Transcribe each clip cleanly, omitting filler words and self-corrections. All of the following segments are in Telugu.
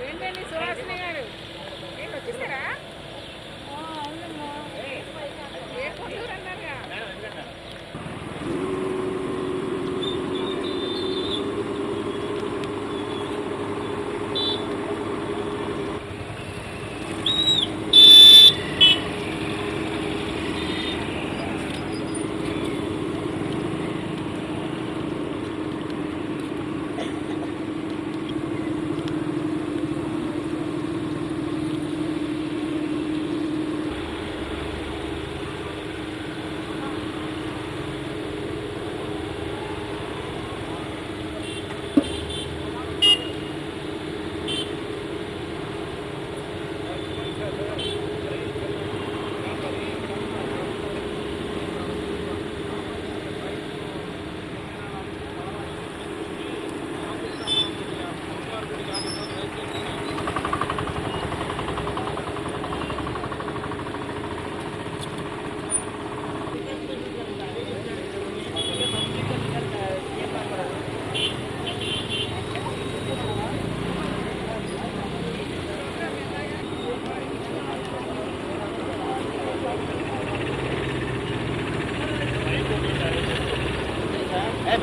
ఏంటండి సుహాసిని గారు నేను వచ్చేసారా? ఏ Kottoor అన్నారుగా?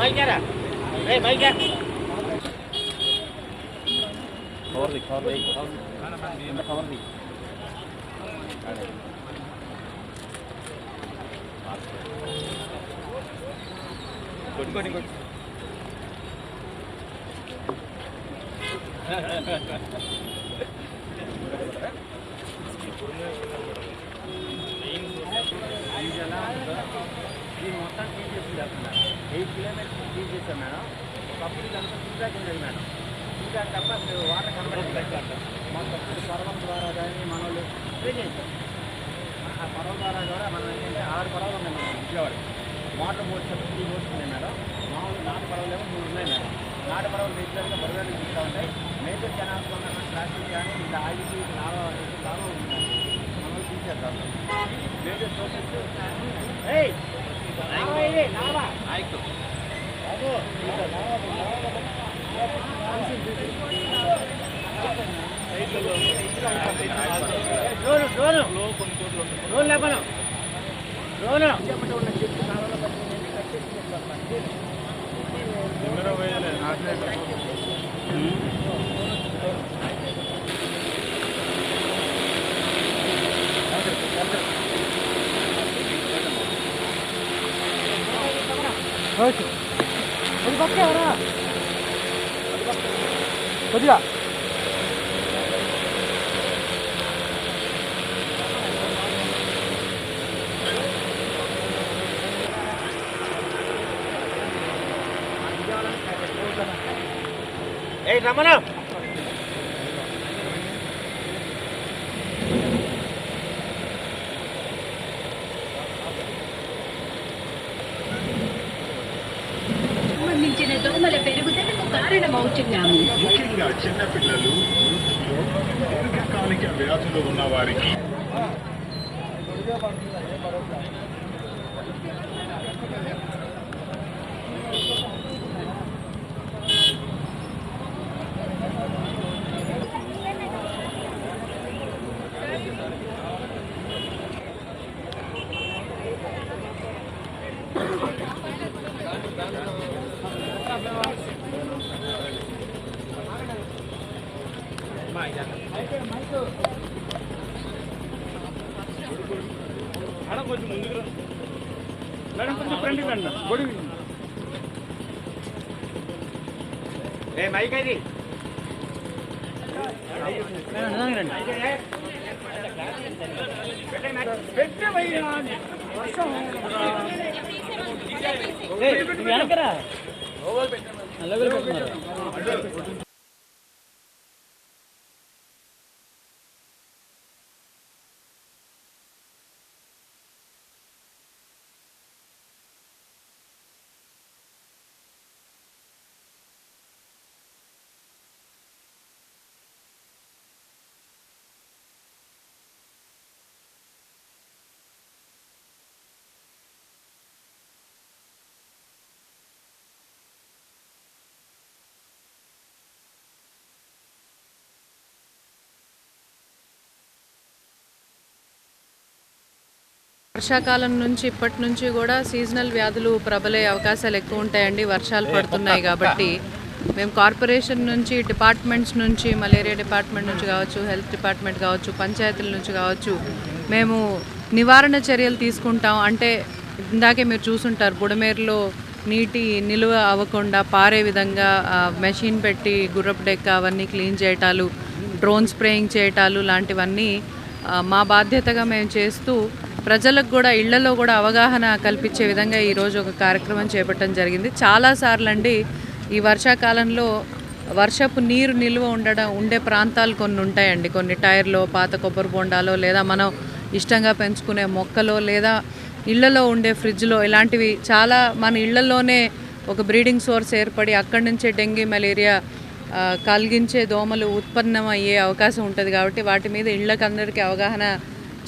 Mấy nhá à? Đây mấy nhá. Cover đi. Cover đi. Good. ఈ మొత్తం క్లీన్ చేసి చేస్తున్నారు 8 కిలోమీటర్స్ క్లీన్ చేశాం మేడం. ఒకప్పుడు ఇదంతా ఫీడ్బ్యాక్ ఉండేది మేడం. ఫీడ్బ్యాక్ తప్ప అసలు వాటర్ కనబడలేదు. మొత్తం పర్వం ద్వారా కానీ మన వాళ్ళు క్లీన్ చేస్తాం. ఆ పర్వం ద్వారా మనం ఏంటంటే 6 పర్వాలు ఉన్నాయి madam Vijayawada. Water boats 3 boats ఉన్నాయి మేడం. మామూలు నాటు పర్వాలేమో 3 ఉన్నాయి మేడం. నాటు పర్వాలు రెగ్యులర్గా బరువులు తీస్తూ ఉంటాయి. మేజర్ కెనాల్స్ ఉన్న ట్రాఫిక్ కానీ ఇలా ఆగికి లాభం ఉంది మనం తీసేద్దాం. మేజర్ సోర్సెస్ ఆయికు అది పక్కేవరా కొద్దిగా ఏ రమణ సంబంధించిన దోమల పెరుగుదలకు కారణమవుతున్నాము. ముఖ్యంగా చిన్నపిల్లలు, దీర్ఘకాలిక వ్యాధులు ఉన్న వారికి మేడం కొంచెం ముందుకు మేడం కొంచెం ఫ్రంట్కి రండి గొడుగు ఏ మైక్ అది వెనకరా వర్షాకాలం నుంచి ఇప్పటి నుంచి కూడా సీజనల్ వ్యాధులు ప్రబలే అవకాశాలు ఎక్కువ ఉంటాయండి. వర్షాలు పడుతున్నాయి కాబట్టి మేము కార్పొరేషన్ నుంచి, డిపార్ట్మెంట్స్ నుంచి, మలేరియా డిపార్ట్మెంట్ నుంచి కావచ్చు, హెల్త్ డిపార్ట్మెంట్ కావచ్చు, పంచాయతీల నుంచి కావచ్చు, మేము నివారణ చర్యలు తీసుకుంటాం. అంటే ఇందాకే మీరు చూసుంటారు, బుడమేరులో నీటి నిల్వ అవ్వకుండా పారే విధంగా మెషిన్ పెట్టి గుర్రపు డెక్క అవన్నీ క్లీన్ చేయటాలు, డ్రోన్ స్ప్రేయింగ్ చేయటాలు లాంటివన్నీ మా బాధ్యతగా మేము చేస్తూ ప్రజలకు కూడా ఇళ్లలో కూడా అవగాహన కల్పించే విధంగా ఈరోజు ఒక కార్యక్రమం చేపట్టడం జరిగింది. చాలాసార్లు అండి ఈ వర్షాకాలంలో వర్షపు నీరు నిల్వ ఉండే ప్రాంతాలు కొన్ని ఉంటాయండి. కొన్ని టైర్లో, పాత కొబ్బరి బొండాలో, లేదా మనం ఇష్టంగా పెంచుకునే మొక్కలో, లేదా ఇళ్లలో ఉండే ఫ్రిడ్జ్లో, ఇలాంటివి చాలా మన ఇళ్లలోనే ఒక బ్రీడింగ్ సోర్స్ ఏర్పడి అక్కడి నుంచే డెంగీ, మలేరియా కలిగించే దోమలు ఉత్పన్నమయ్యే అవకాశం ఉంటుంది. కాబట్టి వాటి మీద ఇళ్ళకందరికీ అవగాహన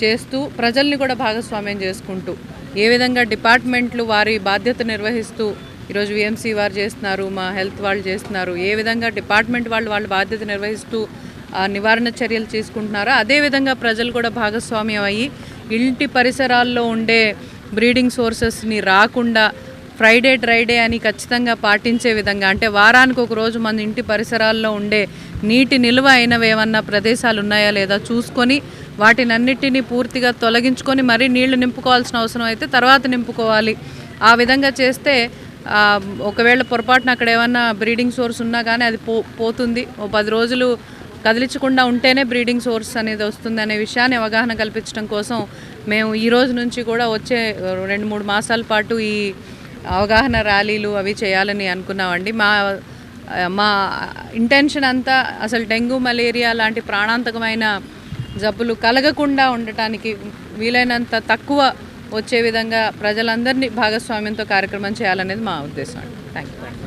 చేస్తూ ప్రజల్ని కూడా భాగస్వామ్యం చేసుకుంటూ ఏ విధంగా డిపార్ట్మెంట్లు వారి బాధ్యత నిర్వహిస్తూ ఈరోజు విఎంసీ వారు చేస్తున్నారు, మా హెల్త్ వాళ్ళు చేస్తున్నారు, ఏ విధంగా డిపార్ట్మెంట్ వాళ్ళ బాధ్యత నిర్వహిస్తూ నివారణ చర్యలు తీసుకుంటున్నారో అదేవిధంగా ప్రజలు కూడా భాగస్వామ్యం అయ్యి ఇంటి పరిసరాల్లో ఉండే బ్రీడింగ్ సోర్సెస్ని రాకుండా ఫ్రైడే డ్రై డే అని ఖచ్చితంగా పాటించే విధంగా, అంటే వారానికి ఒక రోజు మన ఇంటి పరిసరాల్లో ఉండే నీటి నిల్వ అయినవి ఏమన్నా ప్రదేశాలు ఉన్నాయా లేదా చూసుకొని వాటినన్నిటినీ పూర్తిగా తొలగించుకొని మరీ నీళ్లు నింపుకోవాల్సిన అవసరం అయితే తర్వాత నింపుకోవాలి. ఆ విధంగా చేస్తే ఒకవేళ పొరపాటున అక్కడ ఏమన్నా బ్రీడింగ్ సోర్స్ ఉన్నా కానీ అది పోతుంది. ఓ 10 రోజులు కదిలించకుండా ఉంటేనే బ్రీడింగ్ సోర్స్ అనేది వస్తుంది అనే విషయాన్ని అవగాహన కల్పించడం కోసం మేము ఈ రోజు నుంచి కూడా వచ్చే 2-3 మాసాల పాటు ఈ అవగాహన ర్యాలీలు అవి చేయాలని అనుకున్నామండి. మా ఇంటెన్షన్ అంతా అసలు డెంగ్యూ, మలేరియా లాంటి ప్రాణాంతకమైన జబ్బులు కలగకుండా ఉండటానికి వీలైనంత తక్కువ వచ్చే విధంగా ప్రజలందరినీ భాగస్వామ్యంతో కార్యక్రమం చేయాలనేది మా ఉద్దేశం అండి. Thank you.